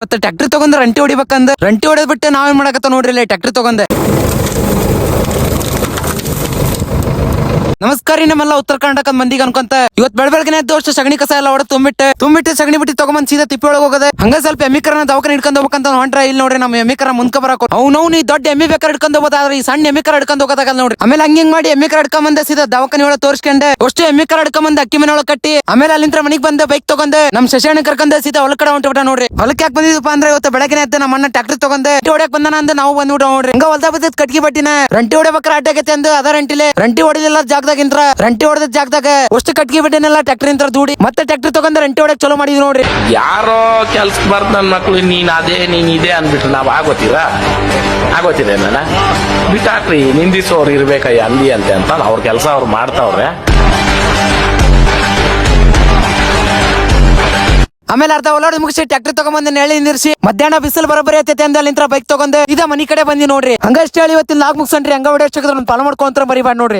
ಮತ್ತೆ ಟ್ರ್ಯಾಕ್ಟರ್ ತಗೊಂಡ್ ರಂಟಿ ಹೊಡಿಬೇಕಂದ ರಂಟಿ ಹೊಡೆದ್ ಬಿಟ್ಟು ನಾವೇನ್ ಮಾಡಕತ್ತ ನೋಡ್ರಿ ಇಲ್ಲಿ ಟ್ರ್ಯಾಕ್ಟರ್ ತಗೊಂಡೆ. ನಮಸ್ಕಾರ ರೀ ನಮ್ಮೆಲ್ಲ ಉತ್ತರ ಕರ್ನಾಟಕದ ಮಂದಿಗೆ ಅನ್ಕೊಂತ ಇವತ್ ಬೆಳಬೆಳಗ್ಗೆ ಎದ್ದು ಸಗಣಿ ಕಸ ಎಲ್ಲ ಹೊಡೆದ್ ತುಂಬಿಟ್ಟು ಸಗಣಿ ಬಿಟ್ಟು ತಗೊಂಡ್ ಸೀದಾ ತಿಪ್ಪಿ ಒಳಗೆ ಹೋಗದೆ. ಹಂಗ ಸ್ವಲ್ಪ ಎಮ್ಮಿಕರನ ದವಾಖಾನೆ ಹಿಡ್ಕೊಂಡ್ ಹೋಗ್ಬೇಕಂತ ಹೊಂಟ್ರ ಇಲ್ಲಿ ನೋಡ್ರಿ ನಮ್ಮ ಎಮ್ಮಿಕರ ಮುಂದ್ಕ ಬರಕ ಅವ್ನು ಈ ದೊಡ್ಡ ಎಮ್ಮಿ ಬೇಕಾದ್ರೆ ಹಿಡ್ಕೊಂಡ್ ಹೋಗೋದಾದ್ರೆ ಈ ಸಣ್ಣ ಎಮ್ಮಿಕರ ಹಿಡ್ಕೊಂಡ್ ಹೋಗೋದಾಗಲ್ಲ ನೋಡ್ರಿ. ಆಮೇಲೆ ಹಂಗಿಂಗ್ ಮಾಡಿ ಎಮ್ಮಿಕರ ಹಿಡ್ಕೊಂಡ್ ಬಂದೆ ಸೀದಾ ದವಾಖಾನೆ ಒಳಗೆ ತೋರಿಸ್ಕೊಂಡೆ. ಅಷ್ಟು ಎಮ್ಮಿಕರ ಹಿಡ್ಕೊಂಡ್ ಬಂದ ಅಕ್ಕಿ ಮನೆ ಒಳಗೆ ಕಟ್ಟಿ ಆಮೇಲೆ ಅಲ್ಲಿಂದ ಮನಿಗ್ ಬಂದ ಬೈಕ್ ತಗೊಂಡೆ ನಮ್ ಶಶಾಣಿ ಕರ್ಕೊಂಡೆ ಸೀದಾ ಹೊಲ ಕಡೆ ಹೊಂಟ್ಬಿಟ್ಟ ನೋಡ್ರಿ. ಹೊಲಕ್ಕೆ ಯಾಕೆ ಬಂದಿದ್ದಪ್ಪ ಅಂದ್ರೆ ಇವತ್ತು ಬೆಳಗ್ಗೆ ಎದ್ದ ನಮ್ಮ ಅಣ್ಣ ಟ್ರ್ಯಾಕ್ಟರ್ ತಗೊಂಡೆ ಹೊಡ್ಯಾಕ್ ಬಂದಾನ ಅಂದ ನಾವು ಬಂದ್ಬಿಟ್ಟು ನೋಡ್ರಿ. ಹಂಗ ಹೊಲ್ದ ಬದ್ದ ಕಟ್ಗಿ ಬಟ್ಟಿನ ರಂಟಿ ಹೊಡೆಬೇಕ್ರ ಆಟ ಆಗೈತೆ ಅಂದು ಅದ ರಂಟಿ ಹೊಡೆದಿಲ್ಲ ಜಾಗದಾಗಿಂತ್ರ ರಂಟಿ ಹೊಡೆದ ಜಾಗದಾಗ ಅಷ್ಟು ಕಟ್ಗಿ ಬಿಟ್ಟಿನೆಲ್ಲ ಟ್ರ್ಯಾಕ್ಟರ್ ಇಂತ್ರ ದೂಡಿ ಮತ್ತೆ ಟ್ರ್ಯಾಕ್ಟರ್ ತಗೊಂಡ ರಂಟಿ ಹೊಡಕ್ ಚಲೋ ಮಾಡಿದ್ವಿ ನೋಡ್ರಿ. ಯಾರೋ ಕೆಲ್ಸಕ್ಕೆ ಬರ್ತ ನನ್ ಮಕ್ಳು ನೀನ್ ಇದೇ ಅನ್ಬಿಟ್ರೆ ನಾವ್ ಆಗೋತಿದೆ ನನ್ನ ಬಿಟ್ಟಾಕ್ರಿ ನಿಂದಿಸೋರು ಇರ್ಬೇಕಯ್ಯ ಅಂದಿ ಅಂತ ಅವ್ರ ಕೆಲಸ ಅವ್ರು ಮಾಡ್ತಾವ್ರೆ. ಆಮೇಲೆ ಅರ್ಧ ಹೊಲ ಮುಗಿಸಿ ಟ್ರ್ಯಾಕ್ಟರ್ ತಗೊಂಡ್ಬಂದು ನೆಳಿ ನಿರ್ಸಿ ಮಧ್ಯಾಹ್ನ ಬಿಸಿಲು ಬರೋಬ್ಬರಿ ಆತೈತೆ ಅಂದ ಅಲ್ಲಿಂತ್ರ ಬೈಕ್ ತಗೊಂಡೆ ಇದ ಮನಿ ಕಡೆ ಬಂದಿ ನೋಡ್ರಿ. ಹಂಗಷ್ಟೇ ಹೇಳಿ ಇವತ್ತಿನ ಲಾಗ್ ಮುಗಿಸನ್ರಿ. ಹಂಗ ವಿಡಿಯೋ ಫಾಲೋ ಮಾಡ್ಕೊಂತ ಬರೀಬಾರ್ದು ನೋಡ್ರಿ.